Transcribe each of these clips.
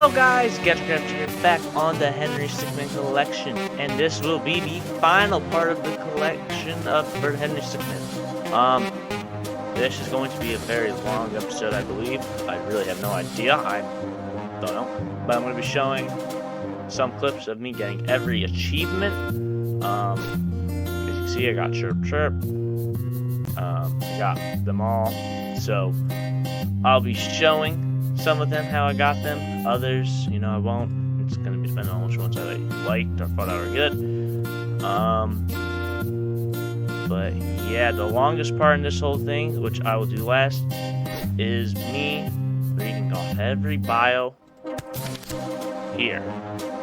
Hello guys, Gadget here, back on the Henry Stickmin collection, and this will be the final part of the collection for Henry Stickmin. This is going to be a very long episode, I believe. I really have no idea. I don't know, but I'm going to be showing some clips of me getting every achievement. As you can see, I got Chirp Chirp. I got them all. So I'll be showing some of them how I got them. Others, I won't. It's gonna be depending on which ones I liked or thought I were good. But yeah, the longest part in this whole thing, which I will do last, is me reading off every bio here.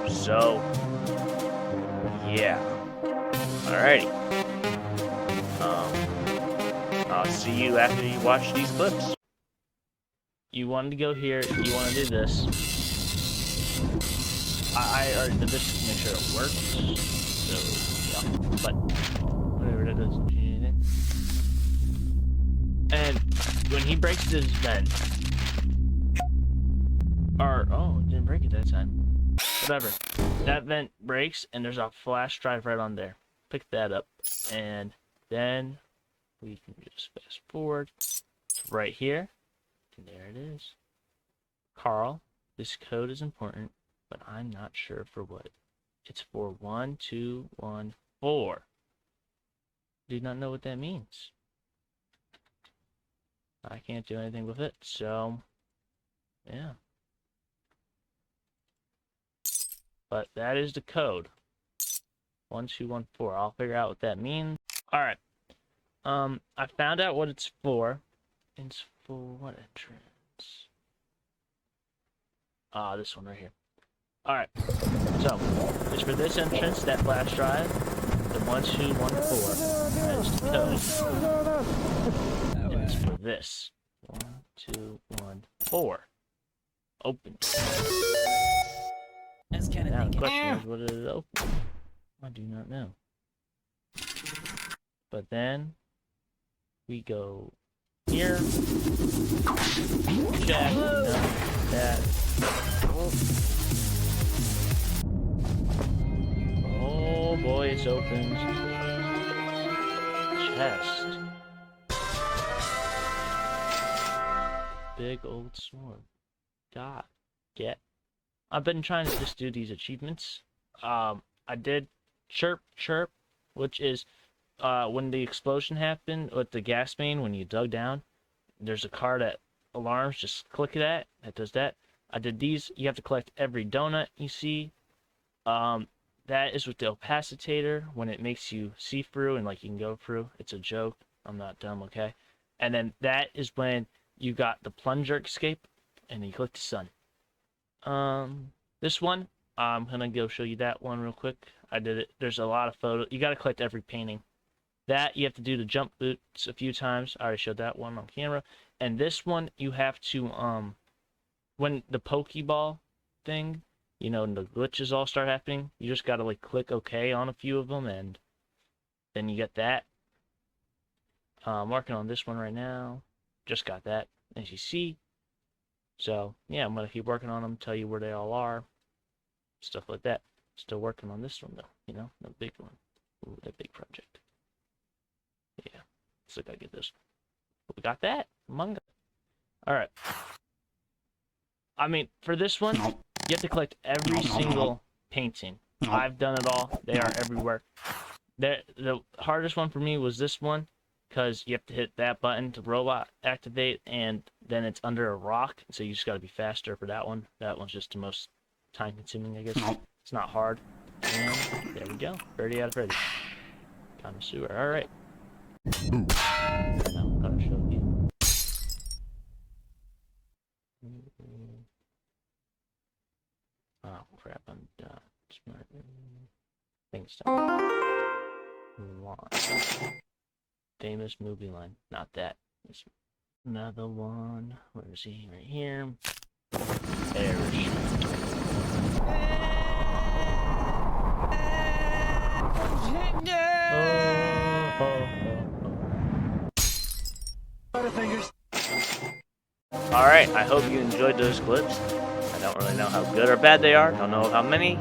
So yeah. Alrighty. I'll see you after you watch these clips. You wanted to go here, you want to do this. I already did this to make sure it works. So, yeah. But, whatever that doesn't change anything. And, when he breaks this vent, oh, it didn't break it that time. Whatever. That vent breaks, and there's a flash drive right on there. Pick that up. And then, we can just fast forward. Right here. And there it is. Carl, this code is important, but I'm not sure for what. It's for 1214. Do not know what that means. I can't do anything with it, so yeah. But that is the code. 1214. I'll figure out what that means. Alright. I found out what it's for. It's for what entrance? This one right here. Alright, so it's for this entrance, that flash drive, the 1214. That is the code. And it's for this. 1214. Open. Now the question is, what did it open? I do not know. But then we go here. Check. No, that. Oh boy, it's opened. Chest. Big old sword. God. Get. I've been trying to just do these achievements. I did Chirp Chirp, which is when the explosion happened with the gas main, when you dug down, there's a car that alarms, just click that does that. I did these. You have to collect every donut you see. That is with the opacitator, when it makes you see through and like you can go through. It's a joke. I'm not dumb, okay? And then that is when you got the plunger escape and then you click the sun. This one, I'm gonna go show you that one real quick. I did it. There's a lot of photos. You gotta collect every painting. That, you have to do the jump boots a few times. I already showed that one on camera. And this one, you have to, when the Pokeball thing, and the glitches all start happening, you just gotta, like, click OK on a few of them, and then you get that. I'm working on this one right now. Just got that, as you see. So, yeah, I'm gonna keep working on them, tell you where they all are. Stuff like that. Still working on this one, though, the big one. Ooh, that big project. Yeah, so I gotta get this. We got that manga. All right. I mean, for this one, you have to collect every single painting. I've done it all. They are everywhere. The hardest one for me was this one, because you have to hit that button to robot activate, and then it's under a rock, so you just gotta be faster for that one. That one's just the most time-consuming, I guess. It's not hard. And there we go. 30 out of 30. Connoisseur. All right. Now I'm gonna show you. Oh crap! I'm done. Smart. Things done. Famous movie line. Not that. This another one. Where is he? Right here. There we go. Alright, I hope you enjoyed those clips. I don't Don't really know how good or bad they are. Don't know how many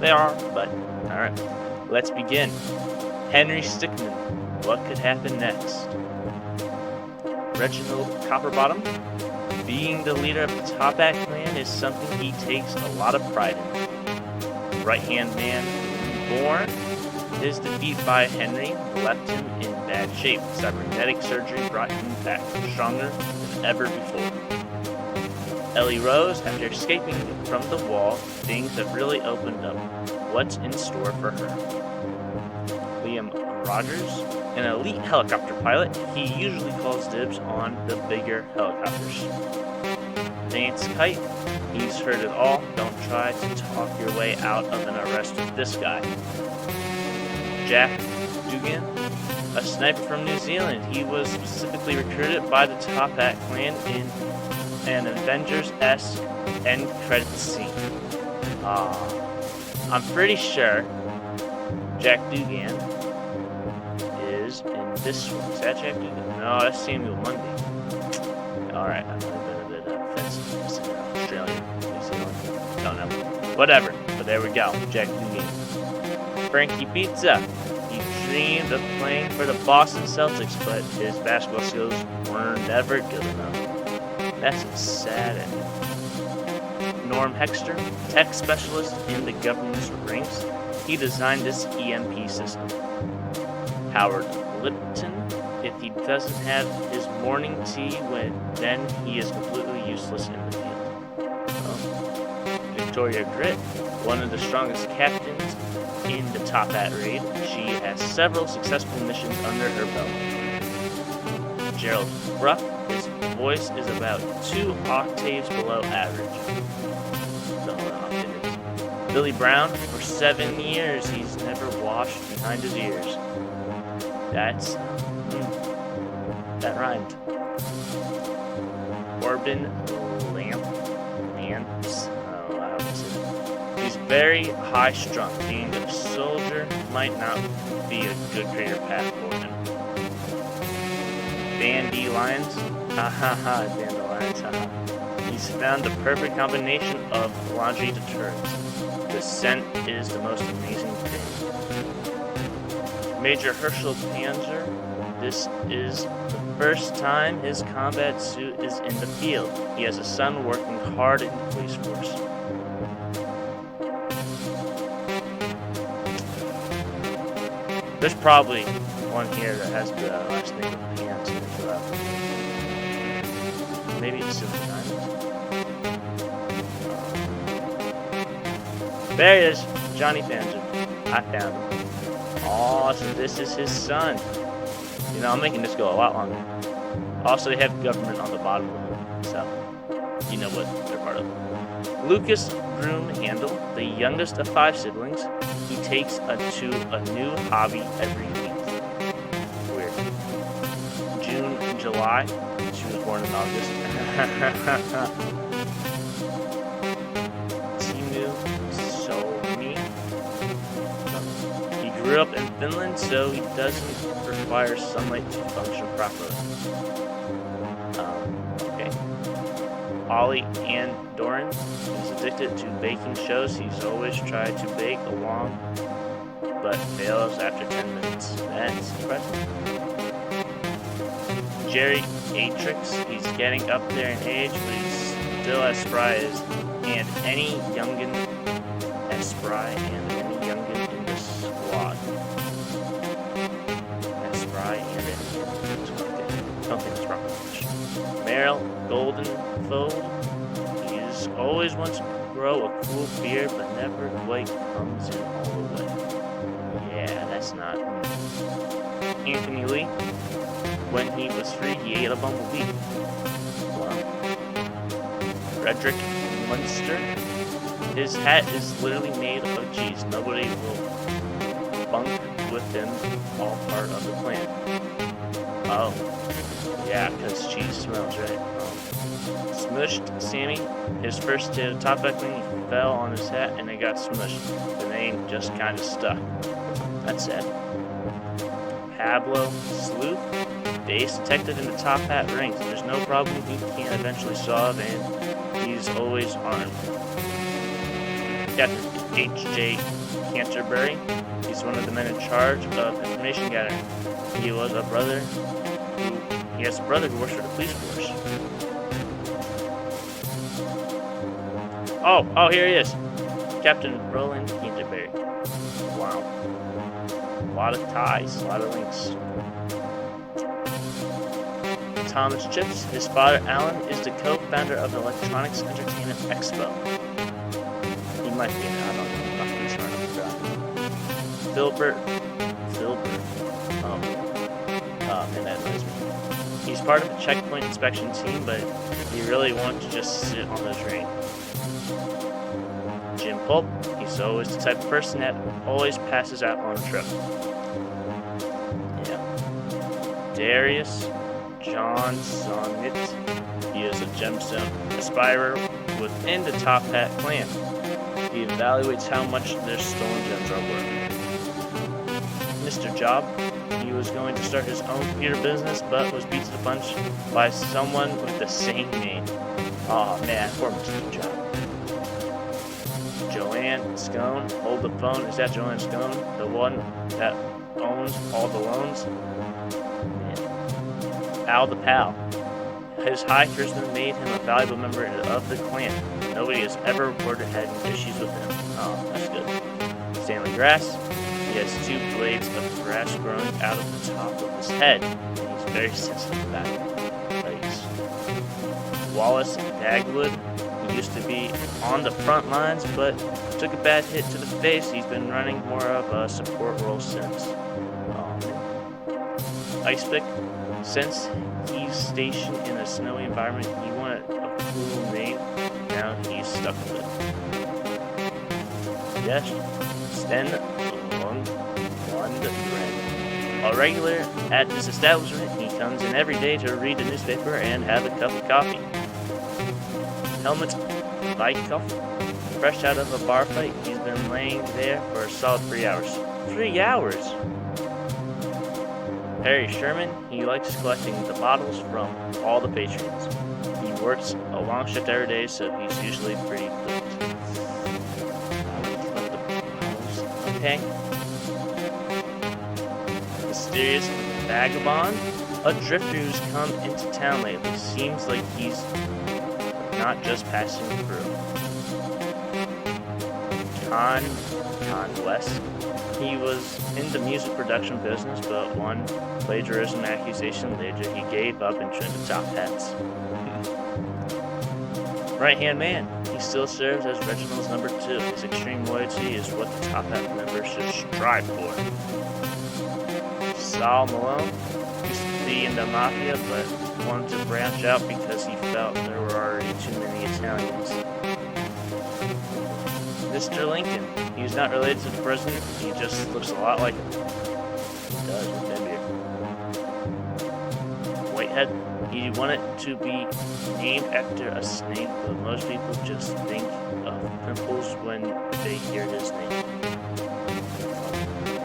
they are, but alright. Let's begin. Henry Stickmin. What could happen next? Reginald Copperbottom. Being the leader of the Top Hat clan is something he takes a lot of pride in. Right-hand man Born. His defeat by Henry left him in bad shape. Cybernetic surgery brought him back stronger than ever before. Ellie Rose, after escaping from the wall, things have really opened up. What's in store for her? Liam Rogers, an elite helicopter pilot, he usually calls dibs on the bigger helicopters. Vance Kite, he's heard it all. Don't try to talk your way out of an arrest with this guy. Jack Dugan, a sniper from New Zealand. He was specifically recruited by the Top Hat clan in an Avengers-esque end credit scene. I'm pretty sure Jack Dugan is in this one. Is that Jack Dugan? No, that's Samuel Mundy. Alright, I might have been a bit offensive. Australia, New Zealand. Don't know. Whatever. But there we go. Jack Dugan. Frankie Pizza. He dreamed of playing for the Boston Celtics, but his basketball skills weren't ever good enough. That's a sad ending. Norm Hexter, tech specialist in the government's ranks. He designed this EMP system. Howard Lipton, if he doesn't have his morning tea, then he is completely useless in the field. Victoria Grit, one of the strongest captains in the Top Hat raid. She has several successful missions under her belt. Gerald Ruff, his voice is about 2 octaves below average. Don't know what an octave is. Billy Brown, for 7 years, he's never washed behind his ears. That rhymed. Orban Lamps. Oh, I don't see it. He's very high-strung. Being a soldier might not be a good career path for him. Dandelions. Ha ha ha, dandelions, ha ha. He's found the perfect combination of laundry deterrents. The scent is the most amazing thing. Major Herschel Panzer. This is the first time his combat suit is in the field. He has a son working hard in the police force. There's probably one here that has the last name of Pants as well. Maybe it's Silver Diamond. There he is, Johnny Panzer. I found him. Oh, so this is his son. You know, I'm making this go a lot longer. Also, they have government on the bottom of them, so you know what they're part of. Lucas Broom Handle, the youngest of 5 siblings, he takes to a new hobby every week. Weird. June and July. She was born in August. Timu Somi. He grew up in Finland, so he doesn't require sunlight to function properly. Okay. Ollie and Doran. He's addicted to baking shows. He's always tried to bake along, but fails after 10 minutes. That's impressive. Jerry Atrix. He's getting up there in age, but he's still as spry as any youngin in the squad. Don't think it's proper. Meryl Goldenfold. He's always wants to grow a cool beard, but never quite comes in all the way. Yeah, that's not. Anthony Lee. When he was free, he ate a bumblebee. Wow. Frederick Munster. His hat is literally made of cheese. Nobody will bunk with him. All part of the plan. Oh. Yeah, because cheese smells, right? Smushed Sammy. His first hit of Top Hat clean, he fell on his hat and it got smushed. The name just kind of stuck. That's sad. Pablo Sleuth. Base detected in the Top Hat ranks. There's no problem he can't eventually solve, and he's always armed. Captain H.J. Canterbury, he's one of the men in charge of information gathering. He has a brother who works for the police force. Oh, here he is. Captain Roland Canterbury. Wow. A lot of ties, a lot of links. Thomas Chips, his father Alan is the co-founder of the Electronics Entertainment Expo. He might be, I don't know, I'm not really smart enough for that. Filbert. Man, that annoys me. He's part of the checkpoint inspection team, but he really wants to just sit on the train. Jim Pulp, he's always the type of person that always passes out on a trip. Yeah. Darius John Sonnett, he is a gemstone aspirer within the Top Hat clan. He evaluates how much their stolen gems are worth. Mr. Job, he was going to start his own computer business, but was beat to the punch by someone with the same name. Aw, man, poor Mr. Job. Joanne Scone, hold the phone. Is that Joanne Scone? The one that owns all the loans? Man. Al the Pal. His high charisma made him a valuable member of the clan. Nobody has ever reported having issues with him. Oh, that's good. Stanley Grass. He has 2 blades of grass growing out of the top of his head. He's very sensitive about it. Wallace Dagwood. He used to be on the front lines, but took a bad hit to the face. He's been running more of a support role since. Icepick. Since he's stationed in a snowy environment, he wanted a cool name. Now he's stuck with it. Yes. Sten a regular at this establishment, he comes in every day to read the newspaper and have a cup of coffee. Helmut Vikov, fresh out of a bar fight, he's been laying there for a solid 3 hours. 3 hours? Harry Sherman, he likes collecting the bottles from all the patrons. He works a long shift every day, so he's usually pretty booked. Collect the bottles. Okay. Mysterious Vagabond, a drifter who's come into town lately. Seems like he's not just passing through. Con West, he was in the music production business, but one plagiarism accusation later, he gave up and joined the Top Hats. Right-hand man, he still serves as Reginald's number 2. His extreme loyalty is what the Top Hat members should strive for. Sal Malone used to be in the Mafia, but wanted to branch out because he felt there were already too many Italians. Mr. Lincoln, he's not related to the president, he just looks a lot like him. He does, with that beard. Whitehead, he wanted to be named after a snake, but most people just think of pimples when they hear his name.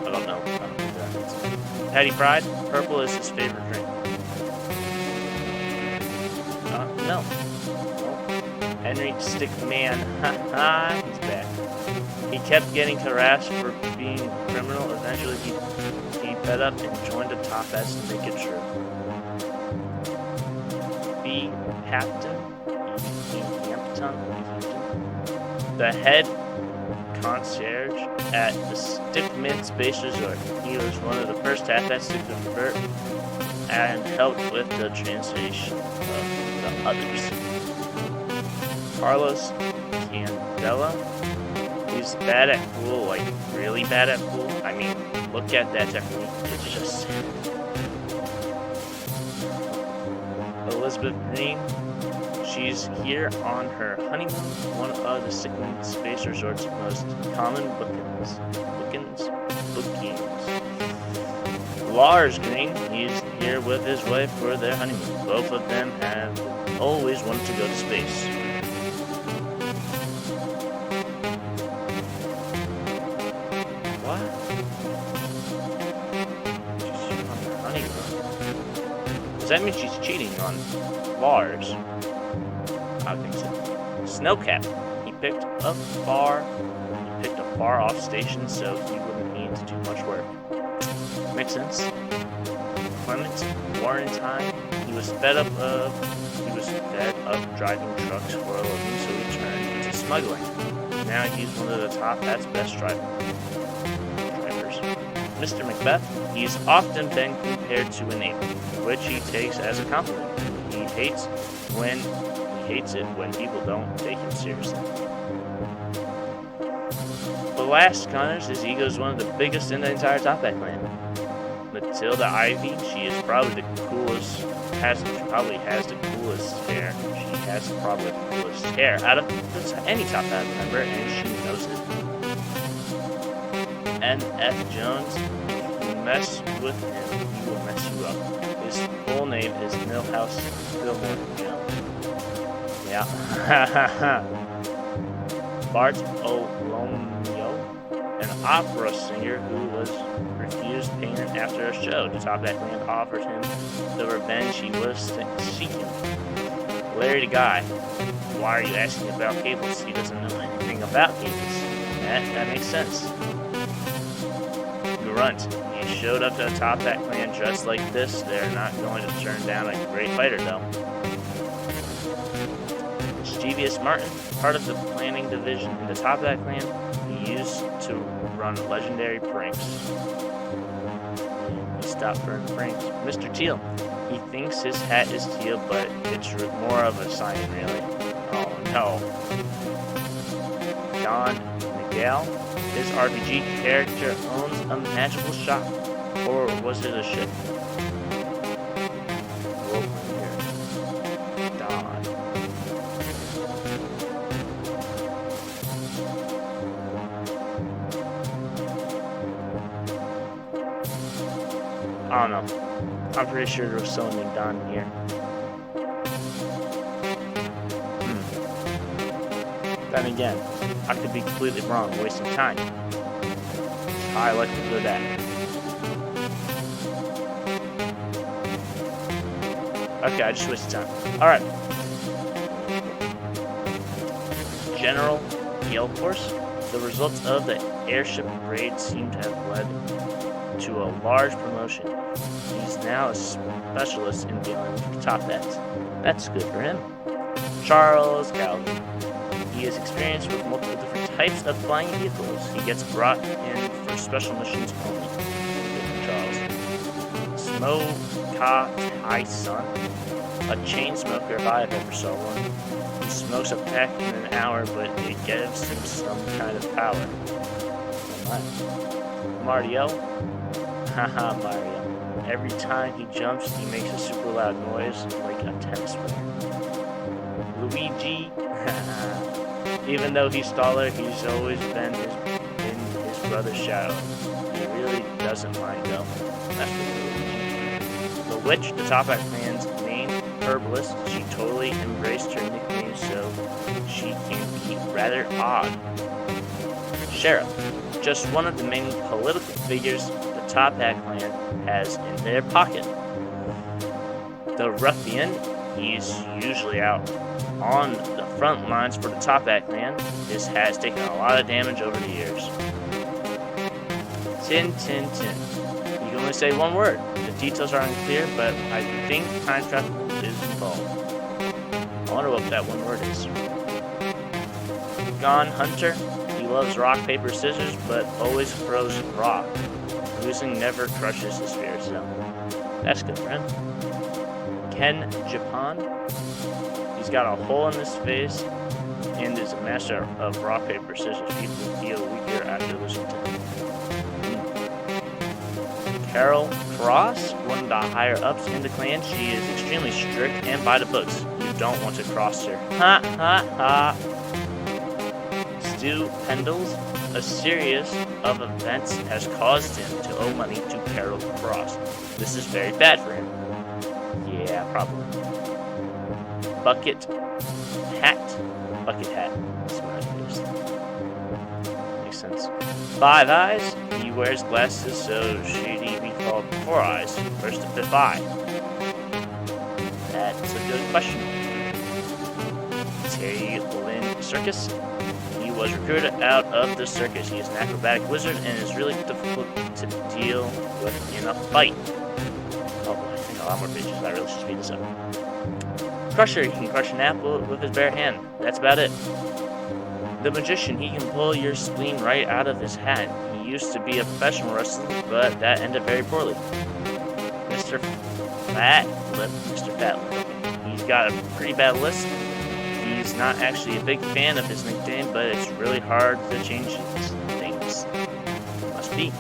I don't know. Patty Pride, purple is his favorite drink. No. Henry Stickman, haha, he's back. He kept getting harassed for being a criminal. Eventually, he fed up and joined the Top Hats to make it true. B. Hampton, the head concierge at the Stickmin Space Resort. He was one of the first Top Hats to convert and helped with the translation of the others. Carlos Candela. He's bad at pool, like really bad at pool. I mean, look at that technique. It's just Elizabeth Green. She's here on her honeymoon, one of the Stickmin Space Resort's most common bookings. Lars Green, he's here with his wife for their honeymoon. Both of them have always wanted to go to space. What? She's here on her honeymoon. Does that mean she's cheating on Lars? I think so. Snowcap. He picked a far off station, so he wouldn't need to do much work. Makes sense. Clement Warrentine. He was fed up driving trucks for a living, so he turned to smuggling. Now he's one of the top best drivers. Mr. Macbeth. He's often been compared to a neighbor, which he takes as a compliment. He hates it when people don't take him seriously. The last Connors, his ego is one of the biggest in the entire Top Hat clan. Matilda Ivy, she is probably the coolest, probably has the coolest hair. She has probably the coolest hair out of any Top Hat member, and she knows it. N.F. Jones, if you mess with him, he will mess you up. His full name is Milhouse Fillmore Jones. Yeah. Bart Olomio, an opera singer who was refused payment after a show. The Top Hat clan offered him the revenge he was seeking. Larry the Guy. Why are you asking about cables? He doesn't know anything about cables. That makes sense. Grunt. He showed up to the Top Hat clan dressed like this. They're not going to turn down a great fighter, though. Mischievous Martin, part of the planning division in the Top Hat clan, he used to run legendary pranks. He stopped for pranks. Mr. Teal, he thinks his hat is teal, but it's more of a sign, really. Oh no. Don Miguel, his RPG character owns a magical shop. Or was it a ship? Don. I don't know. I'm pretty sure there was someone named Don here. Then again, I could be completely wrong, wasting time. I like to do that. Okay, I just wasted time. Alright. General Gale Force. The results of the airship raid seem to have led to a large promotion. He's now a specialist in dealing with Top Hats. That's good for him. Charles Calvin. He is experienced with multiple different types of flying vehicles. He gets brought in for special missions only. Charles. Smoke Tyson. A chain smoker if I've ever saw one. He smokes a pack in an hour, but it gives him some kind of power. Mario. Haha, Mario. Every time he jumps, he makes a super loud noise like a tennis player. Luigi. Even though he's taller, he's always been in his brother's shadow. He really doesn't mind though. That's Luigi. The Witch, the Top Hat clan's main herbalist, she totally embraced her nickname, so she can be rather odd. Sheriff, just one of the many political figures the Top Hat clan has in their pocket. The Ruffian, he's usually out on the front lines for the Top Hat clan. This has taken a lot of damage over the years. Tin. You can only say one word. The details are unclear, but I think time travel is involved. I wonder what that one word is. Gone Hunter. He loves rock, paper, scissors, but always throws rock. Losing never crushes his spirit, so that's good for him. Ken Japan. He's got a hole in his face and is a master of rock, paper, scissors. People feel weaker after losing to him. Carol Cross, one of the higher ups in the clan. She is extremely strict and by the books. You don't want to cross her. Ha ha ha. Stu Pendles, a series of events has caused him to owe money to Carol Cross. This is very bad for him. Yeah, probably. Bucket Hat. That's what it is. Makes sense. Five Eyes. He wears glasses, so should he be called Four Eyes? Where's the fifth eye? That's a good question. Taylin circus. He was recruited out of the circus. He is an acrobatic wizard and is really difficult to deal with in a fight. Oh boy, I think a lot more pages. I really should speed this up. Crusher, he can crush an apple with his bare hand. That's about it. The magician, he can pull your spleen right out of his hat. He used to be a professional wrestler, but that ended very poorly. Mr. Fatlip. He's got a pretty bad list. He's not actually a big fan of his nickname, but it's really hard to change things. Must be.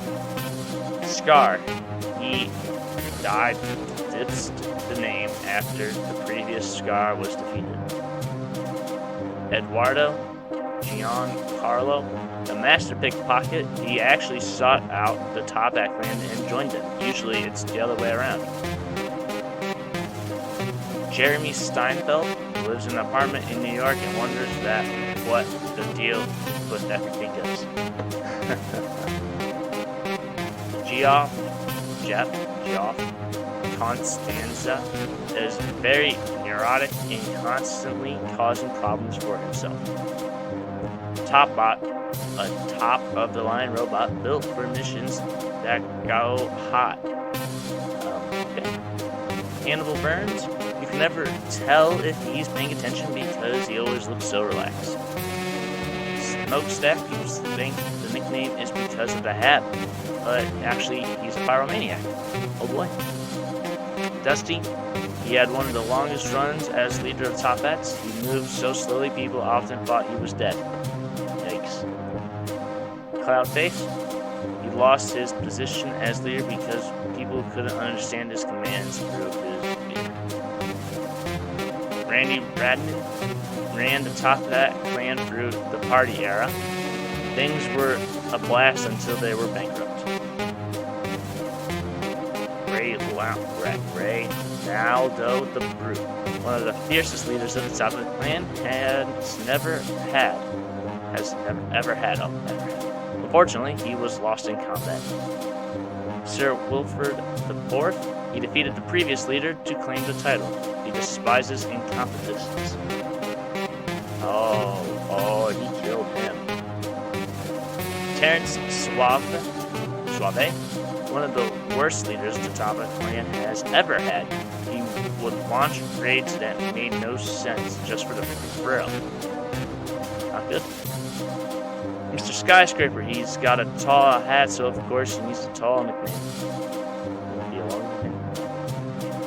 Scar. He died, ditched the name after the previous Scar was defeated. Eduardo Giancarlo, a master pickpocket, he actually sought out the Toppat clan and joined them. Usually it's the other way around. Jeremy Steinfeld lives in an apartment in New York and wonders what the deal with everything is. Geoff Constanza is very neurotic and constantly causing problems for himself. Topbot, a top-of-the-line robot built for missions that go hot. Hannibal Burns, you can never tell if he's paying attention because he always looks so relaxed. Smokestack, people think the nickname is because of the hat, but actually he's a pyromaniac. Oh boy. Dusty, he had one of the longest runs as leader of Toppats. He moved so slowly people often thought he was dead. Yikes. Cloudface, he lost his position as leader because people couldn't understand his commands through his beard. Randy Radman ran the Toppat clan through the party era. Things were a blast until they were bankrupt. Reynaldo the Brute, one of the fiercest leaders of the Toppat clan, has never ever had. Unfortunately, he was lost in combat. Sir Wilfred IV, he defeated the previous leader to claim the title. He despises incompetence. Oh, he killed him. Terrence Suave, one of the worst leaders the Toppat clan has ever had. He would launch raids that made no sense just for the thrill. Not good. Mr. Skyscraper, he's got a tall hat, so of course he needs a tall nickname.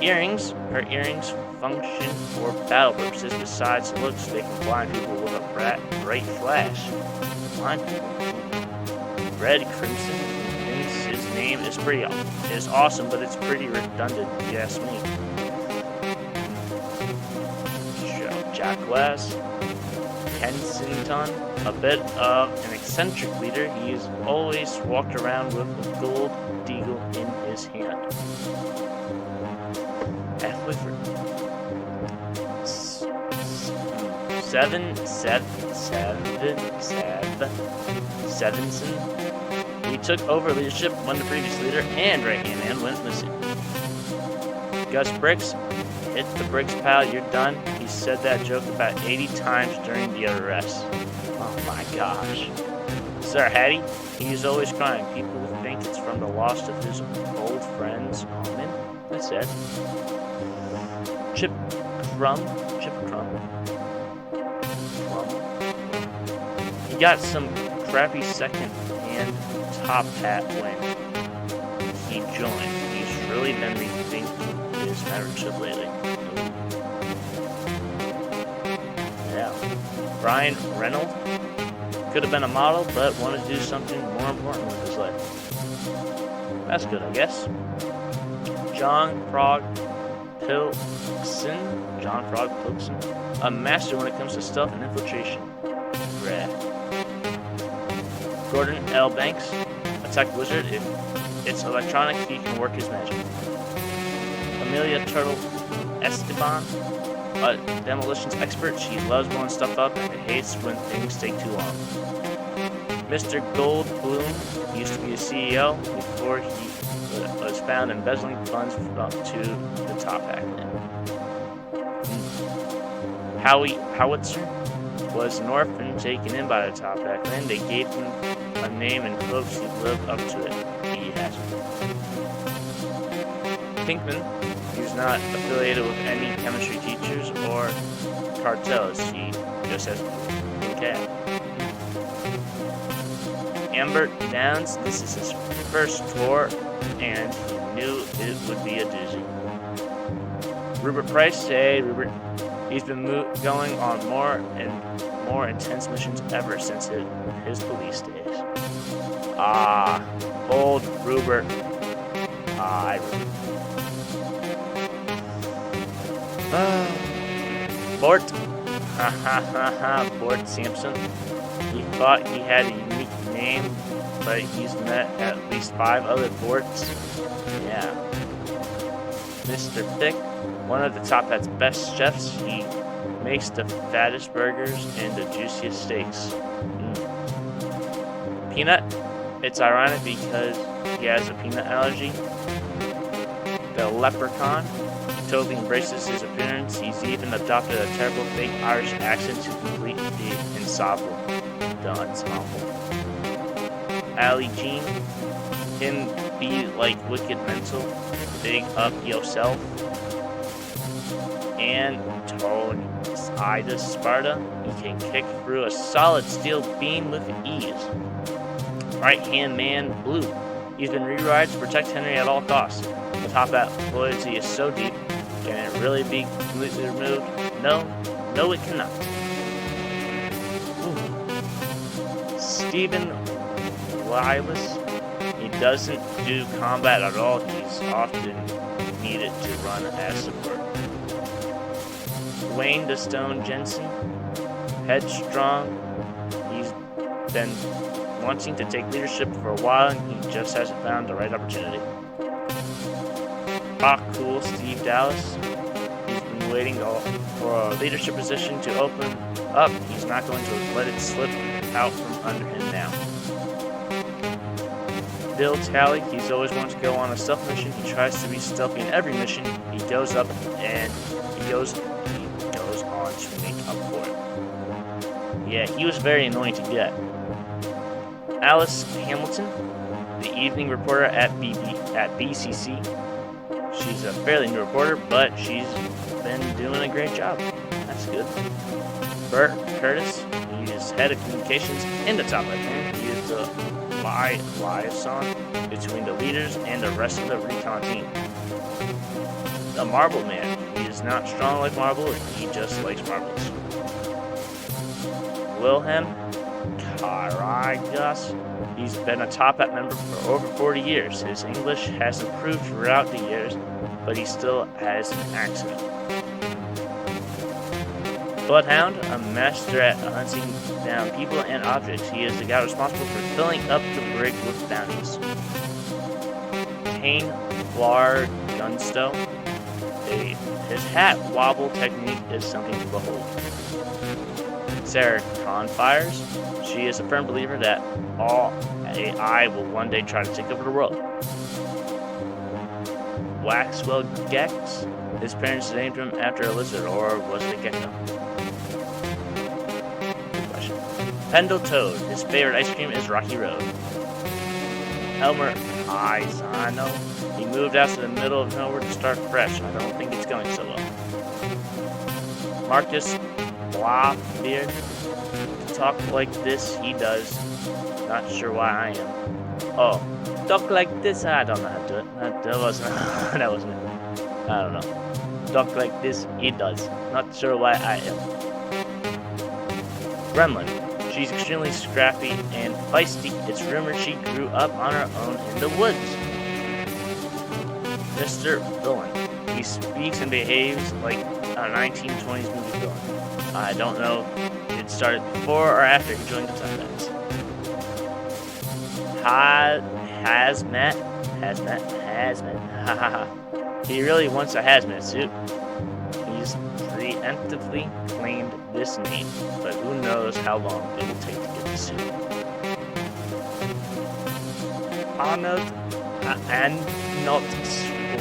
Earrings, her earrings function for battle purposes. Besides looks, they can blind people with a bright flash. Blind people. Red Crimson, his name is awesome, but it's pretty redundant, if you ask me. Jack West, Kensington, a bit of an eccentric leader. He's always walked around with a gold deagle in his hand. Halfway through. Sevenson. He took over leadership when the previous leader and right-hand man went missing. Gus Bricks, hit the bricks, pal, you're done. He said that joke about 80 times during the arrest. Oh my gosh. Sir Hattie, he's always crying. People think it's from the loss of his old friends. Oh man, that's sad. Chip Crumb. He got some crappy second-hand top hat when he joined. He's really been rethinking his membership lately. Yeah. Brian Reynolds could have been a model, but wanted to do something more important with his life. That's good, I guess. John Frog Pilkson, a master when it comes to stealth and infiltration. Rad. Gordon L. Banks, a tech wizard. If it's electronic, he can work his magic. Amelia Turtle Esteban, a demolitions expert. She loves blowing stuff up and hates when things take too long. Mr. Goldblum used to be a CEO before he was found embezzling funds to the Toppat clan. Howie Howitzer, was an orphan taken in by the Top Hat clan. They gave him a name in hopes he'd live up to it. He hasn't. Pinkman, he's not affiliated with any chemistry teachers or cartels. He just has pink cat. Amber Downs, this is his first tour, and he knew it would be a doozy. Rupert Price, hey Rupert, he's been going on more and more intense missions ever since his police days. Old Rupert. Rupert. Bort. Bort Sampson. He thought he had a unique name, but he's met at least 5 other Borts. Yeah. Mr. Thick, one of the Top Hat's best chefs. He makes the fattest burgers and the juiciest steaks. Peanut, it's ironic because he has a peanut allergy. The Leprechaun totally embraces his appearance. He's even adopted a terrible fake Irish accent to complete the ensemble. Ali Jean, him be like wicked mental, big up yourself. And Tony Ida Sparta, he can kick through a solid steel beam with ease. Right hand man Blue, he's been rewired to protect Henry at all costs. The Top Hat loyalty is so deep, can it really be completely removed? No, it cannot. Stephen Wallace, he doesn't do combat at all. He's often needed to run as support. Wayne the Stone Jensen, headstrong. He's been wanting to take leadership for a while, and he just hasn't found the right opportunity. Cool Steve Dallas, he's been waiting for a leadership position to open up. He's not going to let it slip out from under him now. Bill Talley, he's always wanted to go on a stealth mission. He tries to be stealthy in every mission. He goes up and he goes on to make up for it. Yeah, he was very annoying to get. Alice Hamilton, the evening reporter at BCC. She's a fairly new reporter, but she's been doing a great job. That's good. Bert Curtis, he is head of communications in the Top Hat clan. He is the liaison between the leaders and the rest of the recon team. The Marble Man, he is not strong like marble, he just likes marbles. Wilhelm Karagas, he's been a Top Hat member for over 40 years. His English has improved throughout the years, but he still has an accent. Bloodhound, a master at hunting down people and objects. He is the guy responsible for filling up the brig with bounties. Kane Lar Gunstow, his hat wobble technique is something to behold. Sarah Confires, she is a firm believer that all AI will one day try to take over the world. Waxwell Gex, his parents named him after a lizard, or was it a gecko? Good question. Pendle Toad, his favorite ice cream is Rocky Road. Elmer Isano, he moved out to the middle of nowhere to start fresh. I don't think it's going so well. Marcus Blaubeard, to talk like this, he does. Not sure why I am. Oh, talk like this, I don't know how to do it. That wasn't that wasn't it. I don't know. Talk like this, he does. Not sure why I am. Gremlin, she's extremely scrappy and feisty. It's rumored she grew up on her own in the woods. Mr. Villain, he speaks and behaves like a 1920s movie villain. I don't know if it started before or after he joined the Top Hats. Hazmat. Hahaha. He really wants a hazmat suit. He's preemptively claimed this name, but who knows how long it will take to get the suit. Arnold and not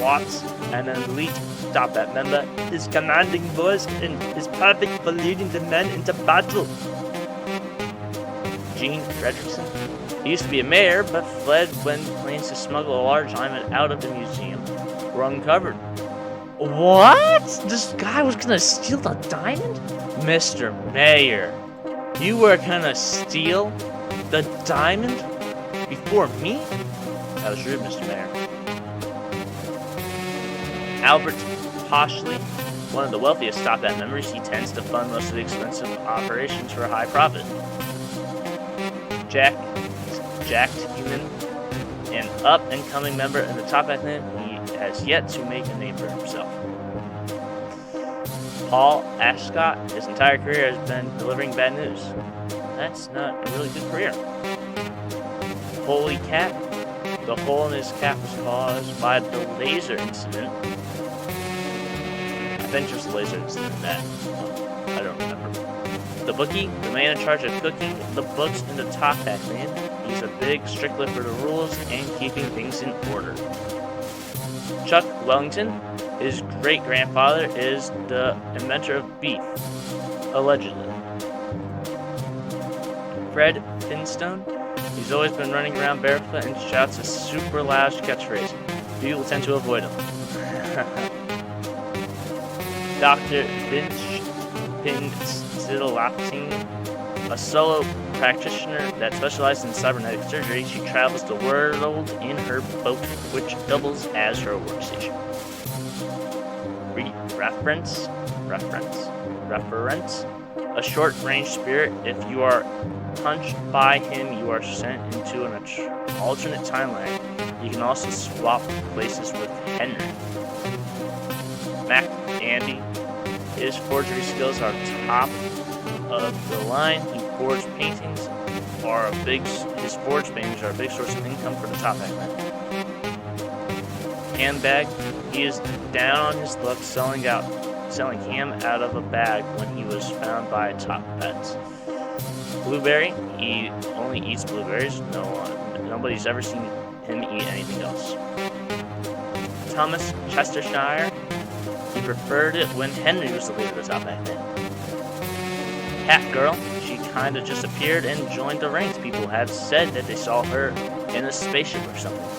Watts, an elite Top-Hat member. His commanding voice is perfect for leading the men into battle. Gene Fredrickson. He used to be a mayor, but fled when plans to smuggle a large diamond out of the museum were uncovered. What? This guy was gonna steal the diamond? Mr. Mayor, you were gonna steal the diamond before me? That was rude, Mr. Mayor. Albert Poshley, one of the wealthiest Top-Hat members, he tends to fund most of the expensive operations for a high profit. Jack Human, an up-and-coming member in the Top-Hat clan, he has yet to make a name for himself. Paul Ashcott, his entire career has been delivering bad news. That's not a really good career. Holy Cat, the hole in his cap was caused by the laser incident. I think just the laser incident, that. I don't remember. The Bookie, the man in charge of cooking the books in the Top-Hat clan. He's a big stickler for the rules and keeping things in order. Chuck Wellington, his great-grandfather is the inventor of beef, allegedly. Fred Finstone, he's always been running around barefoot and shouts a super loud catchphrase. People tend to avoid him. Dr. Pinsidelaptine, a solo practitioner that specializes in cybernetic surgery. She travels the world in her boat, which doubles as her workstation. Reference. A short-range spirit. If you are punched by him, you are sent into an alternate timeline. You can also swap places with Henry. Mac Andy. His forgery skills are top of the line. His forged paintings are a big source of income for the Top-Hat clan. Handbag. He is down on his luck selling ham out of a bag when he was found by a Top-Hat. Blueberry. He only eats blueberries. Nobody's ever seen him eat anything else. Thomas Chestershire. He preferred it when Henry was the leader of the Top-Hat clan. Cat Girl. She kind of just appeared and joined the ranks. People have said that they saw her in a spaceship or something.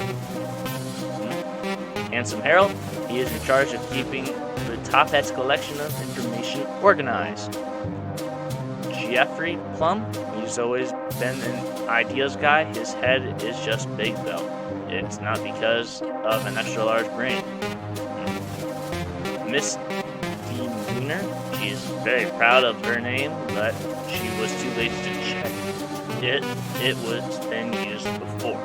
Handsome Harold. He is in charge of keeping the Top-Hat's collection of information organized. Jeffrey Plum. He's always been an ideas guy. His head is just big though. It's not because of an extra large brain. Miss Demeanor. She's very proud of her name, but she was too lazy to check it. It was been used before.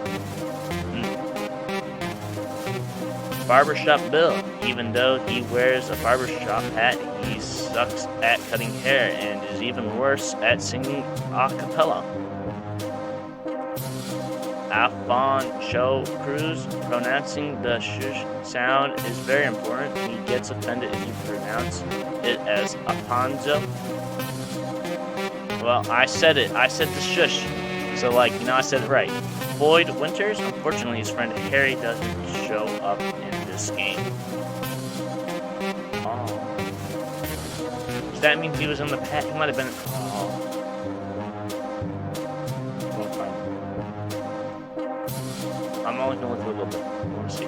Barbershop Bill. Even though he wears a barbershop hat, he sucks at cutting hair and is even worse at singing a cappella. Alfonso Cruz. Pronouncing the sh sound is very important. He gets offended if you pronounce it as Aponzo. Well, I said it. I said the shush. So, I said it right. Floyd Winters. Unfortunately, his friend Harry doesn't show up in this game. Oh. Does that mean he was on the pad? He might have been. Oh. Won't find him. I'm only going to look a little bit. I want to see.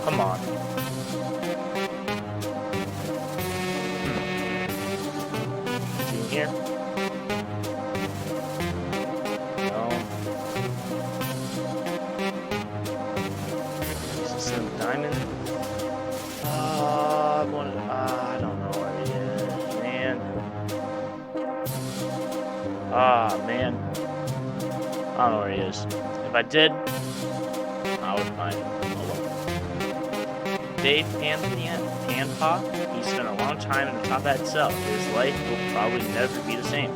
Come on. Is he in here? No. Is this a diamond? I don't know where he is, man. Man. I don't know where he is. If I did, I would find him. Dave Panpaw, he spent a long time in the Top-Hat cell. His life will probably never be the same.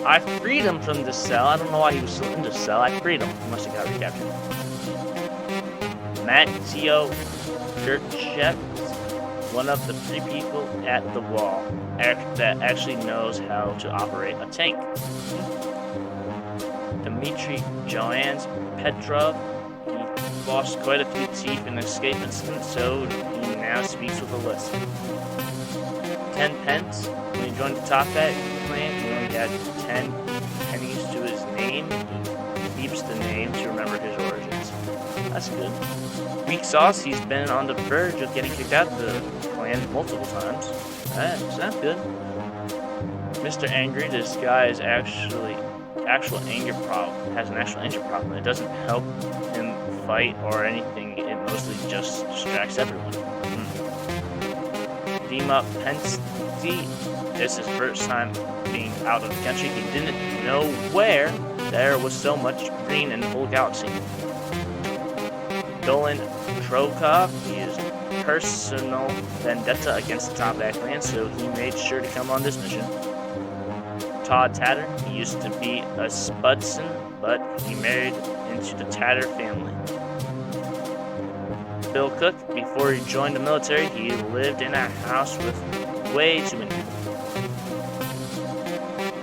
I freed him from the cell. I don't know why he was still in the cell. I freed him. He must have got recaptured. Matteo Kirchhoff, one of the 3 people at the wall that actually knows how to operate a tank. Dmitry Joannes Petrov. He lost quite a few teeth in an escape incident, so he now speaks with a lisp. 10 pence. When he joined the Top Hat clan, he only had 10 pennies to his name. He keeps the name to remember his origins. That's good. Weak Sauce, he's been on the verge of getting kicked out of the clan multiple times. That's not good. Mr. Angry, this guy is actually has an actual anger problem. It doesn't help him fight or anything. It mostly just distracts everyone. Dima Pensky, this is his first time being out of the country. He didn't know where there was so much green in the whole galaxy. Dolan Trokov, he is personal vendetta against the Top Hat clan, so he made sure to come on this mission. Todd Tatter, he used to be a Spudson, but he married into the Tatter family. Bill Cook, before he joined the military, he lived in a house with way too many people.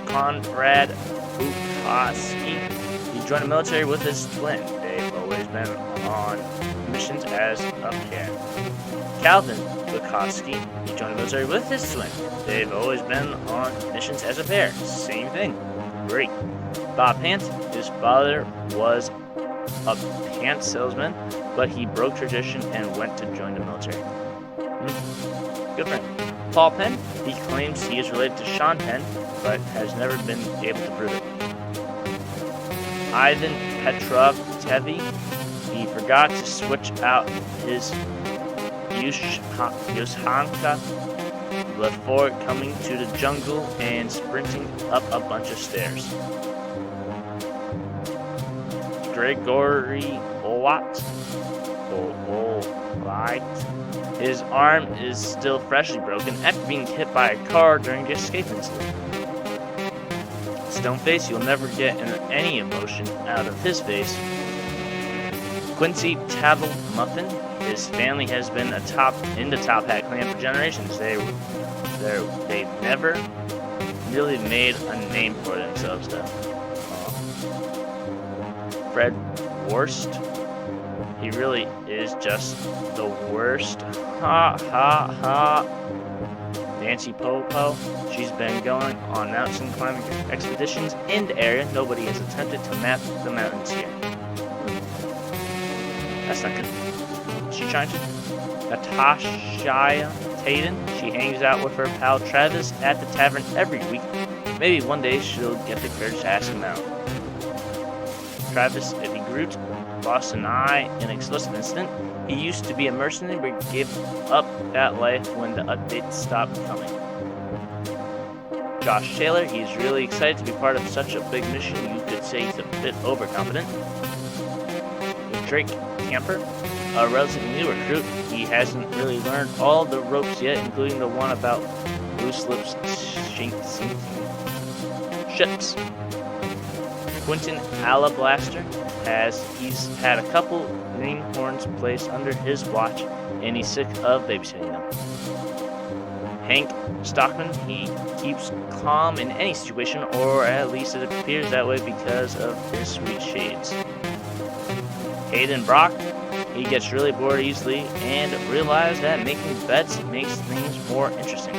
Conrad Bukoski, he joined the military with his twin. They've always been on missions as a pair. Calvin Bukoski, he joined the military with his twin. They've always been on missions as a pair. Same thing. Great. Bob Hant, his father was a pants salesman, but he broke tradition and went to join the military. Good for him. Paul Penn, he claims he is related to Sean Penn, but has never been able to prove it. Ivan Petrov Tevi, he forgot to switch out his Yushhanka before coming to the jungle and sprinting up a bunch of stairs. Gregory Olat, his arm is still freshly broken after being hit by a car during the escape incident. Stoneface, you'll never get any emotion out of his face. Quincy Tavil Muffin, his family has been in the Top Hat clan for generations. They've never really made a name for themselves though. Fred Worst, he really is just the worst. Ha ha ha. Nancy Popo, she's been going on mountain climbing expeditions in the area. Nobody has attempted to map the mountains here. That's not good. Is she trying to? Natasha Taden, she hangs out with her pal Travis at the tavern every week. Maybe one day she'll get the courage to ask him out. Travis, if he Groot, lost an eye in an explosive incident. He used to be a mercenary but gave up that life when the updates stopped coming. Josh Taylor, he's really excited to be part of such a big mission. You could say he's a bit overconfident. Drake Camper, a relatively new recruit. He hasn't really learned all the ropes yet, including the one about loose lips sinking ships. Quentin Alablaster, he's had a couple greenhorns placed under his watch, and he's sick of babysitting them. Hank Stockman, he keeps calm in any situation, or at least it appears that way because of his sweet shades. Hayden Brock, he gets really bored easily and realizes that making bets makes things more interesting.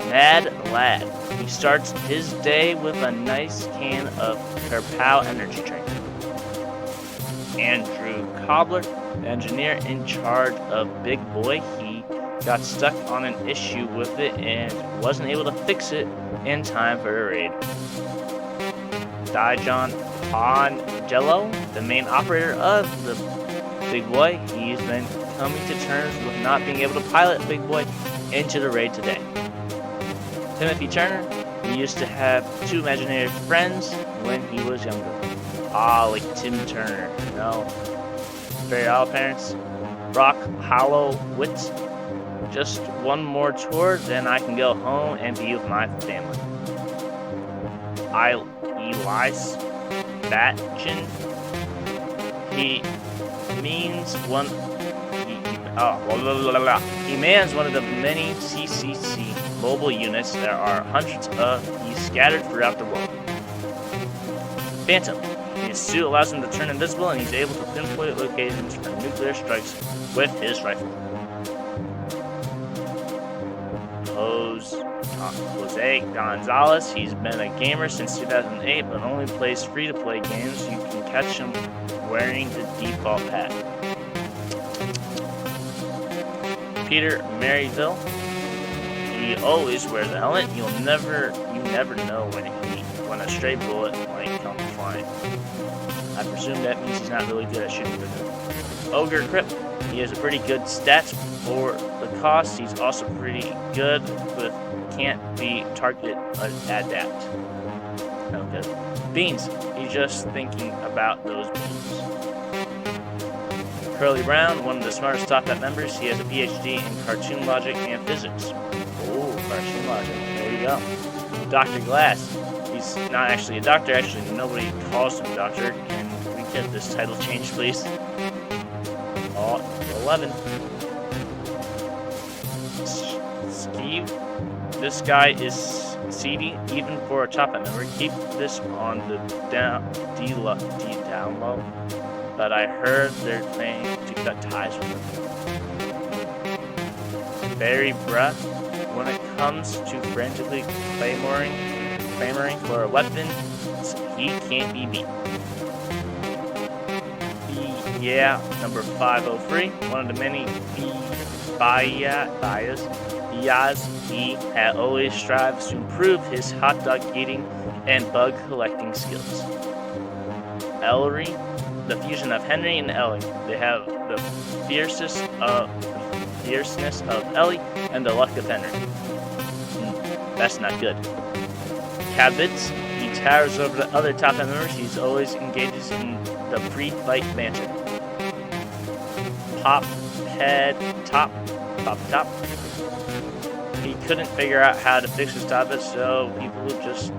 Mad Lad, he starts his day with a nice can of her pal energy drink. Andrew Cobbler, the engineer in charge of Big Boy, he got stuck on an issue with it and wasn't able to fix it in time for a raid. Dijon Angelo, the main operator of the Big Boy, he's been coming to terms with not being able to pilot Big Boy into the raid today. Timothy Turner, he used to have two imaginary friends when he was younger. Like Tim Turner, no. Very Owl Parents. Rock Hollow Wits, just one more tour, then I can go home and be with my family. Elias Batchin, he mans one of the many CCC mobile units. There are hundreds of these scattered throughout the world. Phantom. His suit allows him to turn invisible, and he's able to pinpoint locations for nuclear strikes with his rifle. Jose Gonzalez. He's been a gamer since 2008, but only plays free-to-play games. You can catch him wearing the default hat. Peter Maryville. He always wears a helmet. You never know when a stray bullet might come flying. I presume that means he's not really good at shooting the Ogre Crip. He has a pretty good stats for the cost. He's also pretty good with can't be targeted adapt. Okay. Beans. He's just thinking about those beans. Curly Brown, one of the smartest Top Hat members. He has a PhD in cartoon logic and physics. Oh, cartoon logic. There you go. Dr. Glass. He's not actually a doctor. Actually, nobody calls him doctor. Can we get this title changed, please? Oh, 11. Steve. This guy is seedy, even for a Top Hat member. Keep this on the down low. But I heard they're planning to cut ties with him. Barry Bruh. When it comes to frantically clamoring for a weapon, he can't be beat. Yeah, number 503, one of the many bias. He had always strives to improve his hot dog eating and bug collecting skills. Ellery, the fusion of Henry and Ellie. They have the fierceness of Ellie and the luck of Henry. That's not good. Cabbits, he towers over the other Top Hat members. He's always engages in the pre-fight banter. Pop Top. He couldn't figure out how to fix his Top Hat, so people would just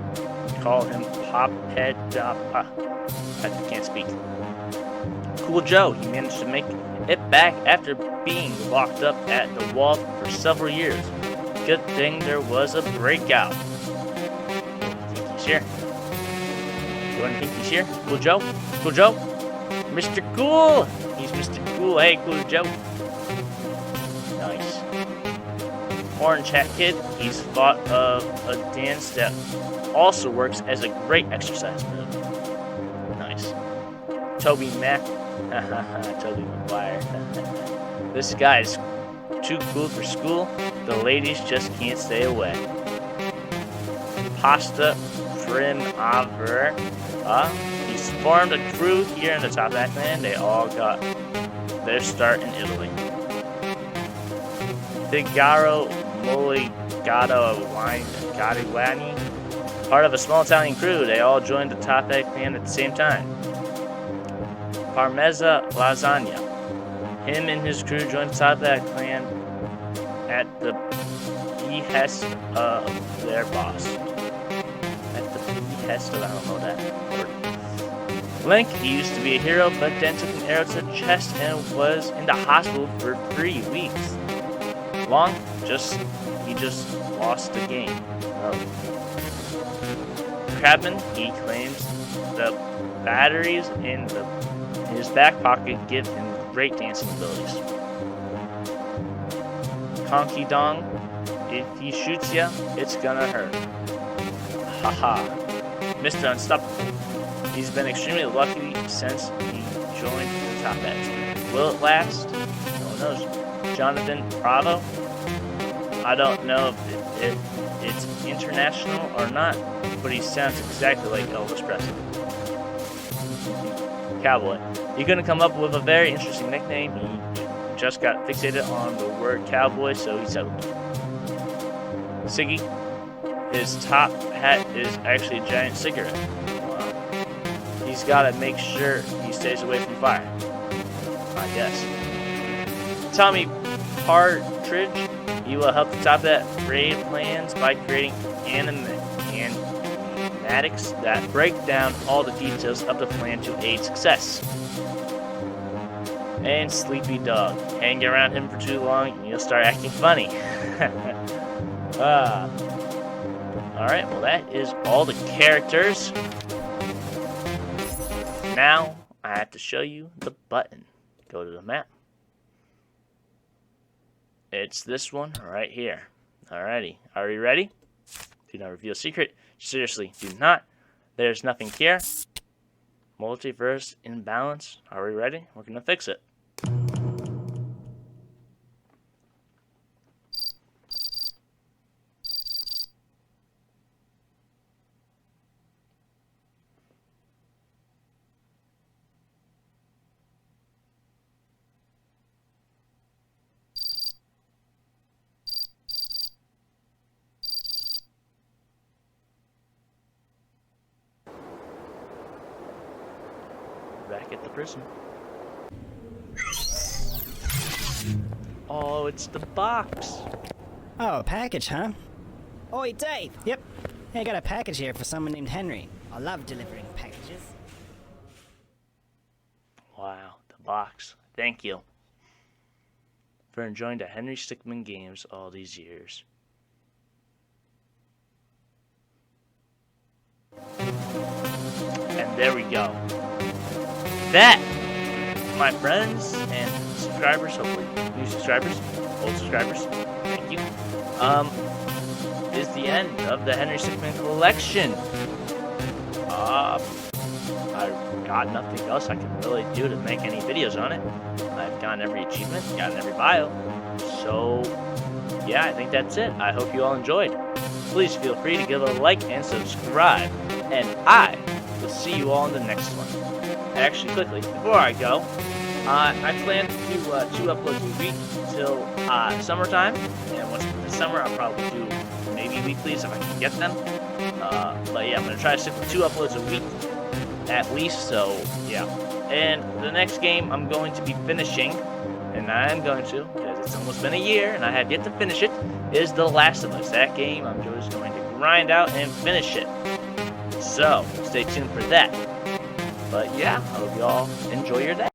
call him Pop Head Top. I can't speak. Cool Joe, he managed to make it back after being locked up at the wall for several years. Good thing there was a breakout. I think he's here. You want to think he's here? Cool Joe? Cool Joe? Mr. Cool! He's Mr. Cool. Hey, Cool Joe. Nice. Orange Hat Kid. He's thought of a dance that also works as a great exercise move. Nice. Toby Mac. Toby McGuire. This guy's too cool for school. The ladies just can't stay away. Pasta Primaver. He's formed a crew here in the Top Hat clan. They all got their start in Italy. Figaro Moligado Gadiwani. Part of a small Italian crew. They all joined the Top Hat clan at the same time. Parmeza Lasagna. Him and his crew joined the Top Hat clan at the behest of their boss. At the behest of, I don't know that word. Link, he used to be a hero, but then took an arrow to the chest and was in the hospital for 3 weeks. Long, he just lost the game. Crabman, he claims the batteries in his back pocket give him great dancing abilities. Conky Dong, if he shoots ya, it's gonna hurt. Haha. Mr. Unstoppable. He's been extremely lucky since he joined the Top Hat. Will it last? No one knows. Jonathan Bravo. I don't know if it's international or not, but he sounds exactly like Elvis Presley. Cowboy. You're gonna come up with a very interesting nickname. He just got fixated on the word cowboy, so he settled. Siggy. His top hat is actually a giant cigarette. Wow. He's gotta make sure he stays away from fire. I guess. Tommy Partridge. He will help the Top Hat raid plans by creating animatics that break down all the details of the plan to aid success. And Sleepy Dog. Hang around him for too long and you'll start acting funny. Alright, well that is all the characters. Now, I have to show you the button. Go to the map. It's this one right here. Alrighty, are you ready? Do not reveal secret. Seriously, do not. There's nothing here. Multiverse imbalance. Are we ready? We're gonna fix it. Back at the prison. Oh, it's the box. Oh, a package, huh? Oi, Dave! Yep. Hey, I got a package here for someone named Henry. I love delivering packages. Wow, the box. Thank you for enjoying the Henry Stickmin games all these years. And there we go. That, my friends and subscribers, hopefully new subscribers, old subscribers, thank you, is the end of the Henry Stickmin collection. I've got nothing else I can really do to make any videos on it. I've gotten every achievement, gotten every bio. So, yeah, I think that's it. I hope you all enjoyed. Please feel free to give a like and subscribe. And I will see you all in the next one. Actually, quickly, before I go, I plan to do 2 uploads a week till summertime. And once it's summer, I'll probably do maybe weeklies if I can get them. But yeah, I'm going to try to stick with 2 uploads a week at least, so yeah. And the next game I'm going to be finishing, and I am going to, because it's almost been a year and I have yet to finish it, is The Last of Us. That game, I'm just going to grind out and finish it. So, stay tuned for that. But yeah, I hope you all enjoy your day.